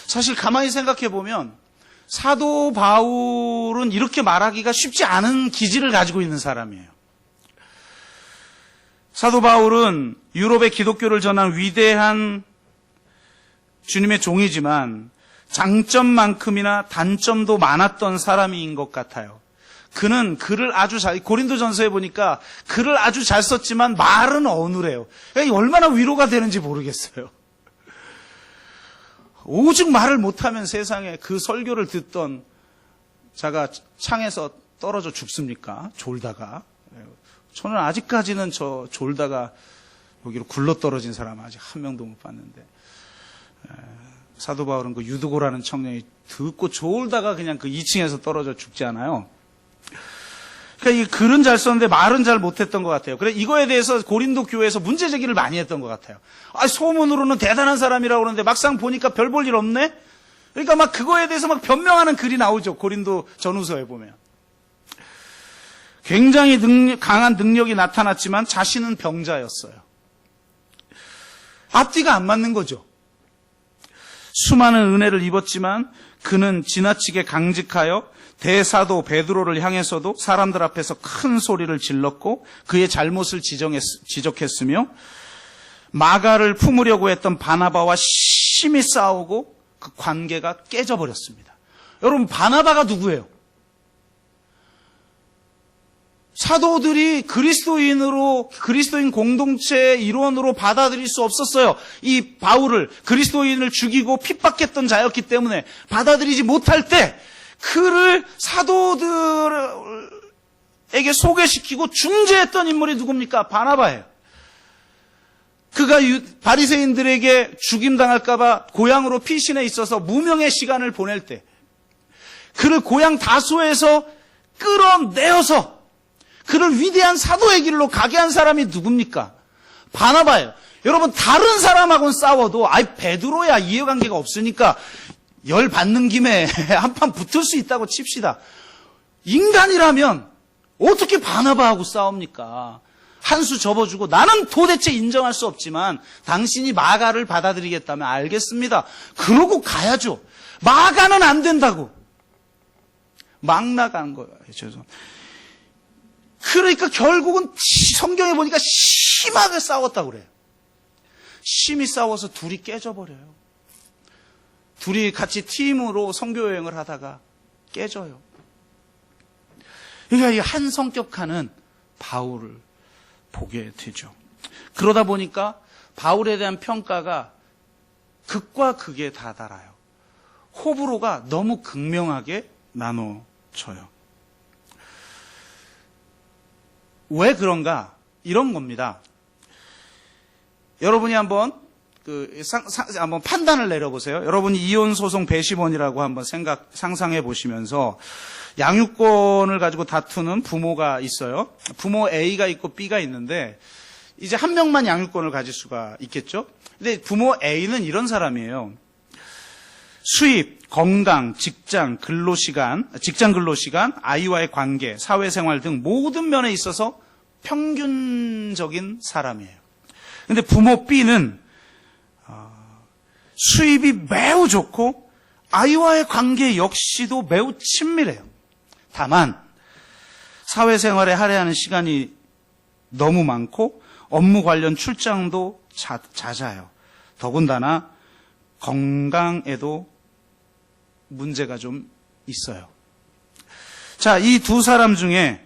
사실 가만히 생각해 보면 사도 바울은 이렇게 말하기가 쉽지 않은 기질을 가지고 있는 사람이에요. 사도 바울은 유럽의 기독교를 전한 위대한 주님의 종이지만 장점만큼이나 단점도 많았던 사람인 것 같아요. 그는 글을 아주 고린도전서에 보니까 글을 아주 잘 썼지만 말은 어눌해요. 얼마나 위로가 되는지 모르겠어요. 오직 말을 못하면 세상에 그 설교를 듣던 자가 창에서 떨어져 죽습니까? 졸다가. 저는 아직까지는 졸다가 여기로 굴러 떨어진 사람 아직 한 명도 못 봤는데, 사도 바울은 그 유두고라는 청년이 듣고 졸다가 그냥 그 2층에서 떨어져 죽지 않아요. 그러니까 이 글은 잘 썼는데 말은 잘 못했던 것 같아요. 그래 이거에 대해서 고린도 교회에서 문제 제기를 많이 했던 것 같아요. 소문으로는 대단한 사람이라고 그러는데 막상 보니까 별 볼 일 없네? 그러니까 막 그거에 대해서 막 변명하는 글이 나오죠. 고린도 전후서에 보면. 굉장히 강한 능력이 나타났지만 자신은 병자였어요. 앞뒤가 안 맞는 거죠. 수많은 은혜를 입었지만 그는 지나치게 강직하여 대사도 베드로를 향해서도 사람들 앞에서 큰 소리를 질렀고 그의 잘못을 지적했으며 마가를 품으려고 했던 바나바와 심히 싸우고 그 관계가 깨져버렸습니다. 여러분, 바나바가 누구예요? 사도들이 그리스도인 공동체의 일원으로 받아들일 수 없었어요. 이 바울을 그리스도인을 죽이고 핍박했던 자였기 때문에 받아들이지 못할 때 그를 사도들에게 소개시키고 중재했던 인물이 누굽니까? 바나바예요. 그가 바리새인들에게 죽임당할까 봐 고향으로 피신해 있어서 무명의 시간을 보낼 때 그를 고향 다소에서 끌어내어서 그를 위대한 사도의 길로 가게 한 사람이 누굽니까? 바나바예요. 여러분, 다른 사람하고는 싸워도 베드로야 이해관계가 없으니까 열 받는 김에 한판 붙을 수 있다고 칩시다. 인간이라면 어떻게 바나바하고 싸웁니까? 한 수 접어주고 나는 도대체 인정할 수 없지만 당신이 마가를 받아들이겠다면 알겠습니다. 그러고 가야죠. 마가는 안 된다고. 막 나간 거예요. 그러니까 결국은 성경에 보니까 심하게 싸웠다고 그래요. 심히 싸워서 둘이 깨져버려요. 둘이 같이 팀으로 선교여행을 하다가 깨져요. 그러니까 이 한 성격하는 바울을 보게 되죠. 그러다 보니까 바울에 대한 평가가 극과 극에 다다라요. 호불호가 너무 극명하게 나눠져요. 왜 그런가? 이런 겁니다. 여러분이 한번 한번 판단을 내려보세요. 여러분이 이혼 소송 배심원이라고 한번 상상해 보시면서 양육권을 가지고 다투는 부모가 있어요. 부모 A가 있고 B가 있는데 이제 한 명만 양육권을 가질 수가 있겠죠. 근데 부모 A는 이런 사람이에요. 수입, 건강, 직장 근로시간, 아이와의 관계, 사회생활 등 모든 면에 있어서 평균적인 사람이에요. 근데 부모 B는 수입이 매우 좋고 아이와의 관계 역시도 매우 친밀해요. 다만 사회생활에 할애하는 시간이 너무 많고 업무 관련 출장도 잦아요. 더군다나 건강에도 문제가 좀 있어요. 자, 이 두 사람 중에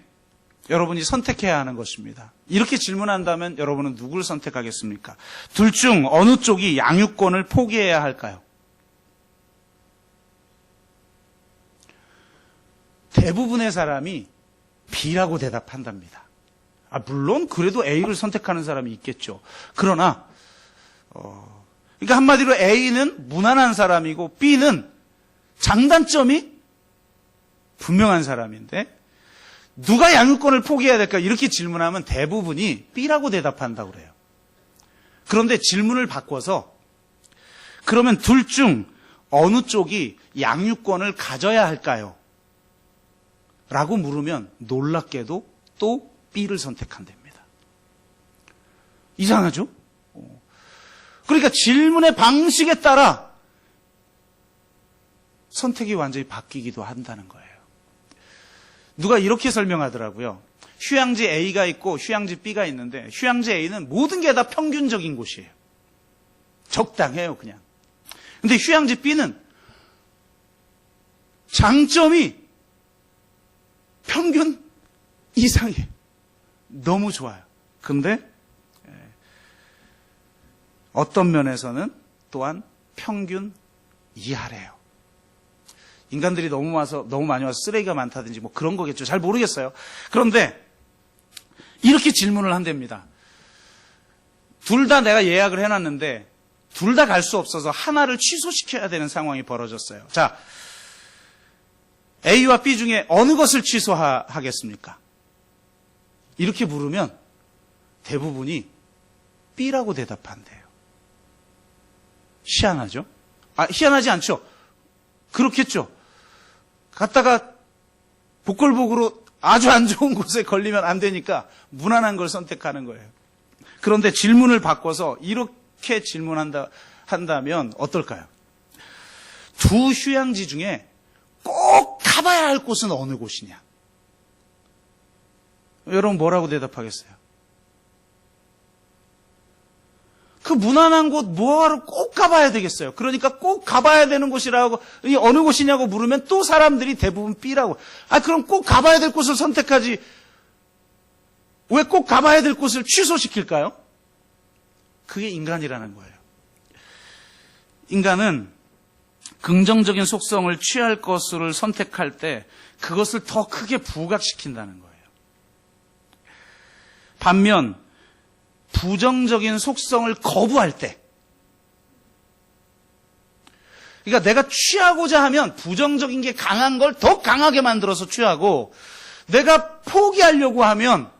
여러분이 선택해야 하는 것입니다. 이렇게 질문한다면 여러분은 누구를 선택하겠습니까? 둘 중 어느 쪽이 양육권을 포기해야 할까요? 대부분의 사람이 B라고 대답한답니다. 물론 그래도 A를 선택하는 사람이 있겠죠. 그러나 그러니까 한마디로 A는 무난한 사람이고 B는 장단점이 분명한 사람인데 누가 양육권을 포기해야 될까? 이렇게 질문하면 대부분이 B라고 대답한다고 그래요. 그런데 질문을 바꿔서 그러면 둘 중 어느 쪽이 양육권을 가져야 할까요? 라고 물으면 놀랍게도 또 B를 선택한답니다. 이상하죠? 그러니까 질문의 방식에 따라 선택이 완전히 바뀌기도 한다는 거예요. 누가 이렇게 설명하더라고요. 휴양지 A가 있고 휴양지 B가 있는데 휴양지 A는 모든 게 다 평균적인 곳이에요. 적당해요, 그냥. 근데 휴양지 B는 장점이 평균 이상이에요. 너무 좋아요. 근데 어떤 면에서는 또한 평균 이하래요. 인간들이 너무 많이 와서 쓰레기가 많다든지 뭐 그런 거겠죠. 잘 모르겠어요. 그런데 이렇게 질문을 한답니다. 둘 다 내가 예약을 해놨는데 둘 다 갈 수 없어서 하나를 취소시켜야 되는 상황이 벌어졌어요. 자, A와 B 중에 어느 것을 취소하겠습니까? 이렇게 물으면 대부분이 B라고 대답한대요. 희한하죠? 희한하지 않죠? 그렇겠죠? 갔다가 복골복으로 아주 안 좋은 곳에 걸리면 안 되니까 무난한 걸 선택하는 거예요. 그런데 질문을 바꿔서 이렇게 한다면 어떨까요? 두 휴양지 중에 꼭 가봐야 할 곳은 어느 곳이냐? 여러분 뭐라고 대답하겠어요? 그 무난한 곳 뭐하러 꼭 가봐야 되겠어요? 그러니까 꼭 가봐야 되는 곳이라고 어느 곳이냐고 물으면 또 사람들이 대부분 B라고. 그럼 꼭 가봐야 될 곳을 선택하지 왜 꼭 가봐야 될 곳을 취소시킬까요? 그게 인간이라는 거예요. 인간은 긍정적인 속성을 취할 것을 선택할 때 그것을 더 크게 부각시킨다는 거예요. 반면 부정적인 속성을 거부할 때, 그러니까 내가 취하고자 하면 부정적인 게 강한 걸 더 강하게 만들어서 취하고, 내가 포기하려고 하면,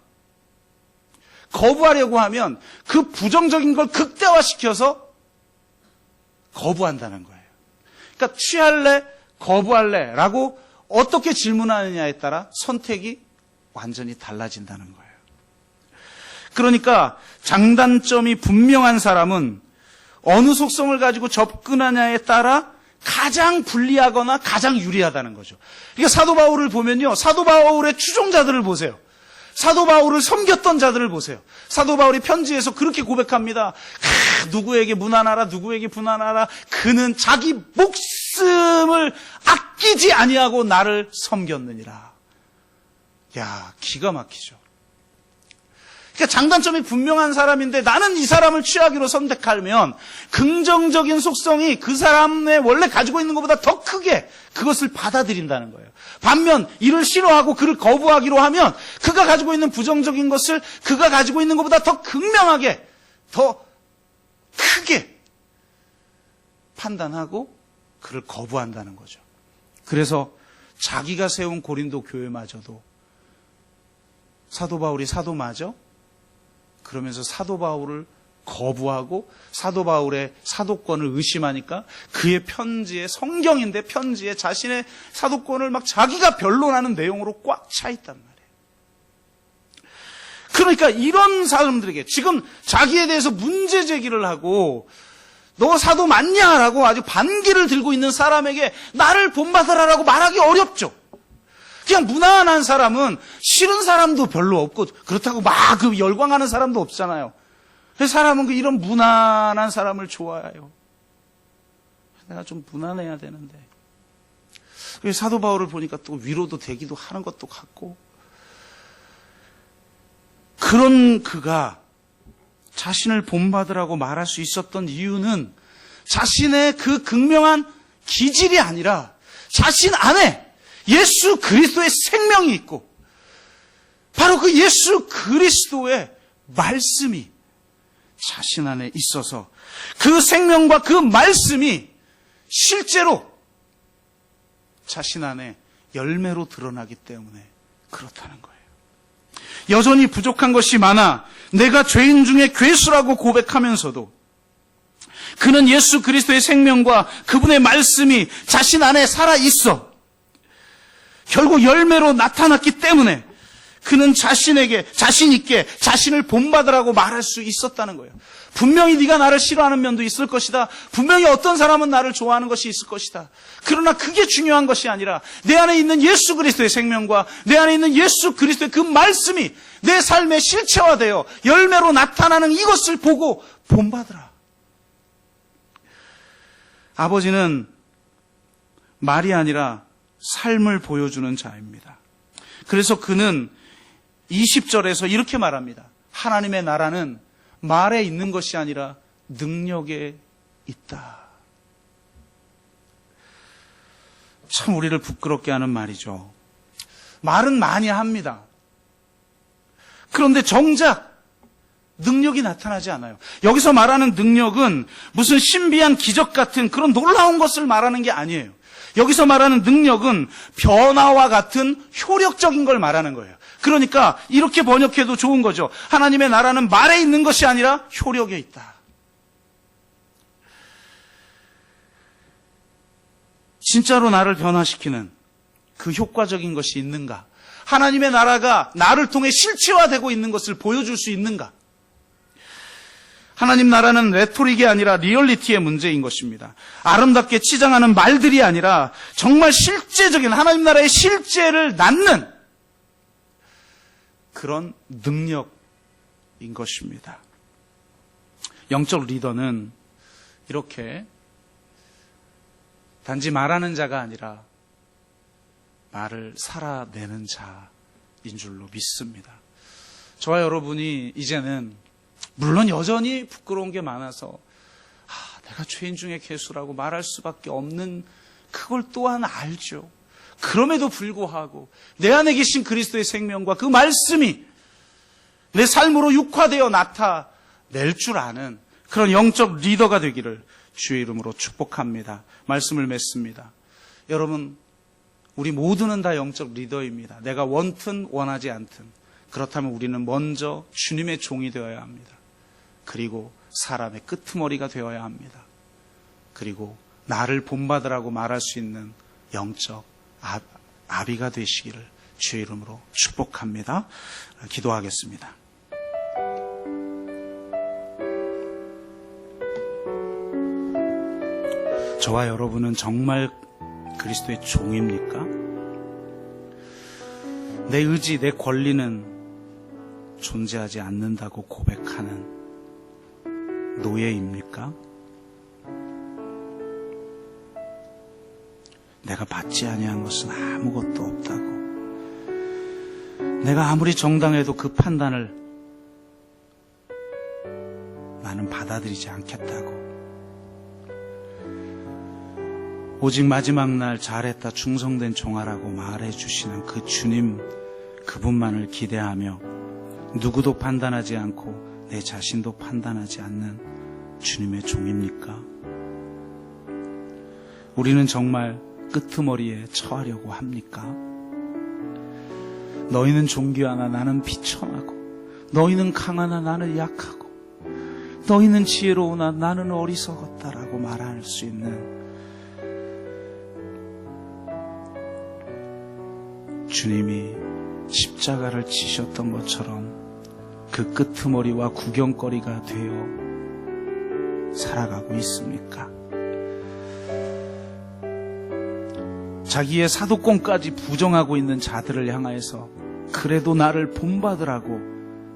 거부하려고 하면 그 부정적인 걸 극대화시켜서 거부한다는 거예요. 그러니까 취할래, 거부할래 라고 어떻게 질문하느냐에 따라 선택이 완전히 달라진다는 거예요. 그러니까 장단점이 분명한 사람은 어느 속성을 가지고 접근하냐에 따라 가장 불리하거나 가장 유리하다는 거죠. 그러니까 사도 바울을 보면요. 사도 바울의 추종자들을 보세요. 사도 바울을 섬겼던 자들을 보세요. 사도 바울이 편지에서 그렇게 고백합니다. 누구에게 무난하라, 누구에게 분한하라. 그는 자기 목숨을 아끼지 아니하고 나를 섬겼느니라. 야, 기가 막히죠. 그러니까 장단점이 분명한 사람인데 나는 이 사람을 취하기로 선택하면 긍정적인 속성이 그 사람의 원래 가지고 있는 것보다 더 크게 그것을 받아들인다는 거예요. 반면 이를 싫어하고 그를 거부하기로 하면 그가 가지고 있는 부정적인 것을 그가 가지고 있는 것보다 더 극명하게, 더 크게 판단하고 그를 거부한다는 거죠. 그래서 자기가 세운 고린도 교회마저도 사도 바울이 사도마저 그러면서 사도 바울을 거부하고 사도 바울의 사도권을 의심하니까 그의 편지에, 성경인데 편지에 자신의 사도권을 막 자기가 변론하는 내용으로 꽉 차 있단 말이에요. 그러니까 이런 사람들에게 지금 자기에 대해서 문제 제기를 하고 너 사도 맞냐라고 아주 반기를 들고 있는 사람에게 나를 본받으라라고 말하기 어렵죠. 그냥 무난한 사람은 싫은 사람도 별로 없고 그렇다고 막 그 열광하는 사람도 없잖아요. 사람은 이런 무난한 사람을 좋아해요. 내가 좀 무난해야 되는데. 사도 바울을 보니까 또 위로도 되기도 하는 것도 같고. 그런 그가 자신을 본받으라고 말할 수 있었던 이유는 자신의 그 극명한 기질이 아니라 자신 안에 예수 그리스도의 생명이 있고 바로 그 예수 그리스도의 말씀이 자신 안에 있어서 그 생명과 그 말씀이 실제로 자신 안에 열매로 드러나기 때문에 그렇다는 거예요. 여전히 부족한 것이 많아 내가 죄인 중에 괴수라고 고백하면서도 그는 예수 그리스도의 생명과 그분의 말씀이 자신 안에 살아있어. 결국 열매로 나타났기 때문에 그는 자신에게 자신 있게 자신을 본받으라고 말할 수 있었다는 거예요. 분명히 네가 나를 싫어하는 면도 있을 것이다. 분명히 어떤 사람은 나를 좋아하는 것이 있을 것이다. 그러나 그게 중요한 것이 아니라 내 안에 있는 예수 그리스도의 생명과 내 안에 있는 예수 그리스도의 그 말씀이 내 삶의 실체화되어 열매로 나타나는 이것을 보고 본받으라. 아버지는 말이 아니라 삶을 보여주는 자입니다. 그래서 그는 20절에서 이렇게 말합니다. 하나님의 나라는 말에 있는 것이 아니라 능력에 있다. 참 우리를 부끄럽게 하는 말이죠. 말은 많이 합니다. 그런데 정작 능력이 나타나지 않아요. 여기서 말하는 능력은 무슨 신비한 기적 같은 그런 놀라운 것을 말하는 게 아니에요. 여기서 말하는 능력은 변화와 같은 효력적인 걸 말하는 거예요. 그러니까 이렇게 번역해도 좋은 거죠. 하나님의 나라는 말에 있는 것이 아니라 효력에 있다. 진짜로 나를 변화시키는 그 효과적인 것이 있는가? 하나님의 나라가 나를 통해 실체화되고 있는 것을 보여줄 수 있는가? 하나님 나라는 레토릭이 아니라 리얼리티의 문제인 것입니다. 아름답게 치장하는 말들이 아니라 정말 실제적인 하나님 나라의 실제를 낳는 그런 능력인 것입니다. 영적 리더는 이렇게 단지 말하는 자가 아니라 말을 살아내는 자인 줄로 믿습니다. 저와 여러분이 이제는 물론 여전히 부끄러운 게 많아서 내가 죄인 중에 괴수라고 말할 수밖에 없는 그걸 또한 알죠. 그럼에도 불구하고 내 안에 계신 그리스도의 생명과 그 말씀이 내 삶으로 육화되어 나타낼 줄 아는 그런 영적 리더가 되기를 주의 이름으로 축복합니다. 말씀을 맺습니다. 여러분, 우리 모두는 다 영적 리더입니다. 내가 원튼 원하지 않든. 그렇다면 우리는 먼저 주님의 종이 되어야 합니다. 그리고 사람의 끄트머리가 되어야 합니다. 그리고 나를 본받으라고 말할 수 있는 영적 아비가 되시기를 주의 이름으로 축복합니다. 기도하겠습니다. 저와 여러분은 정말 그리스도의 종입니까? 내 의지, 내 권리는 존재하지 않는다고 고백하는 노예입니까? 내가 받지 아니한 것은 아무것도 없다고. 내가 아무리 정당해도 그 판단을 나는 받아들이지 않겠다고. 오직 마지막 날 잘했다 충성된 종아라고 말해주시는 그 주님, 그분만을 기대하며 누구도 판단하지 않고 내 자신도 판단하지 않는 주님의 종입니까? 우리는 정말 끄트머리에 처하려고 합니까? 너희는 존귀하나 나는 비천하고, 너희는 강하나 나는 약하고, 너희는 지혜로우나 나는 어리석었다라고 말할 수 있는 주님이 십자가를 지셨던 것처럼 그 끄트머리와 구경거리가 되어 살아가고 있습니까? 자기의 사도권까지 부정하고 있는 자들을 향해서 그래도 나를 본받으라고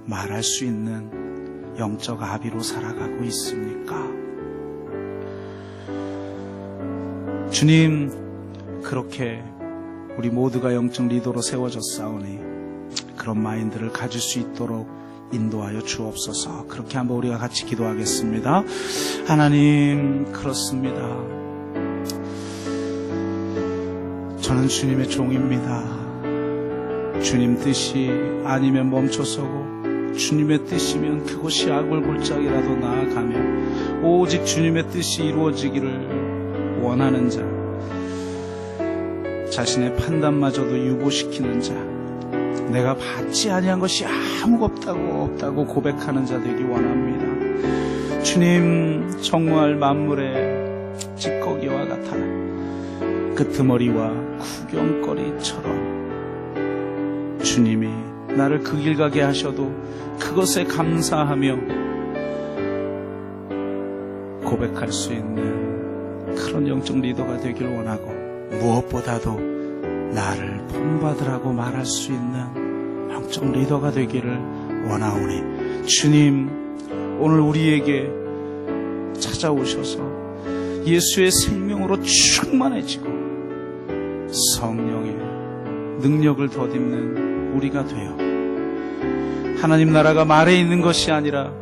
말할 수 있는 영적 아비로 살아가고 있습니까? 주님, 그렇게 우리 모두가 영적 리더로 세워졌사오니 그런 마인드를 가질 수 있도록 인도하여 주옵소서. 그렇게 한번 우리가 같이 기도하겠습니다. 하나님, 그렇습니다. 저는 주님의 종입니다. 주님 뜻이 아니면 멈춰서고 주님의 뜻이면 그곳이 악을 골짜기라도 나아가며 오직 주님의 뜻이 이루어지기를 원하는 자, 자신의 판단마저도 유보시키는 자, 내가 받지 아니한 것이 아무것도 없다고 고백하는 자 되기 원합니다. 주님, 정말 만물의 찌꺼기와 같아 끄트머리와 구경거리처럼 주님이 나를 그 길 가게 하셔도 그것에 감사하며 고백할 수 있는 그런 영적 리더가 되길 원하고, 무엇보다도 나를 본받으라고 말할 수 있는 영적 리더가 되기를 원하오니, 주님, 오늘 우리에게 찾아오셔서 예수의 생명으로 충만해지고 성령의 능력을 덧입는 우리가 되어 하나님 나라가 말에 있는 것이 아니라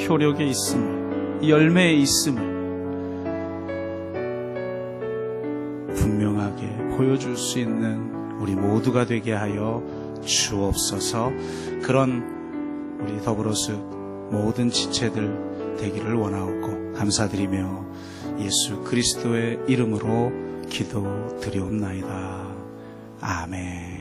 효력에 있음을, 열매에 있음을 분명하게 보여줄 수 있는 우리 모두가 되게 하여 주옵소서. 그런 우리 더불어숲 모든 지체들 되기를 원하옵고 감사드리며 예수 그리스도의 이름으로 기도드리옵나이다. 아멘.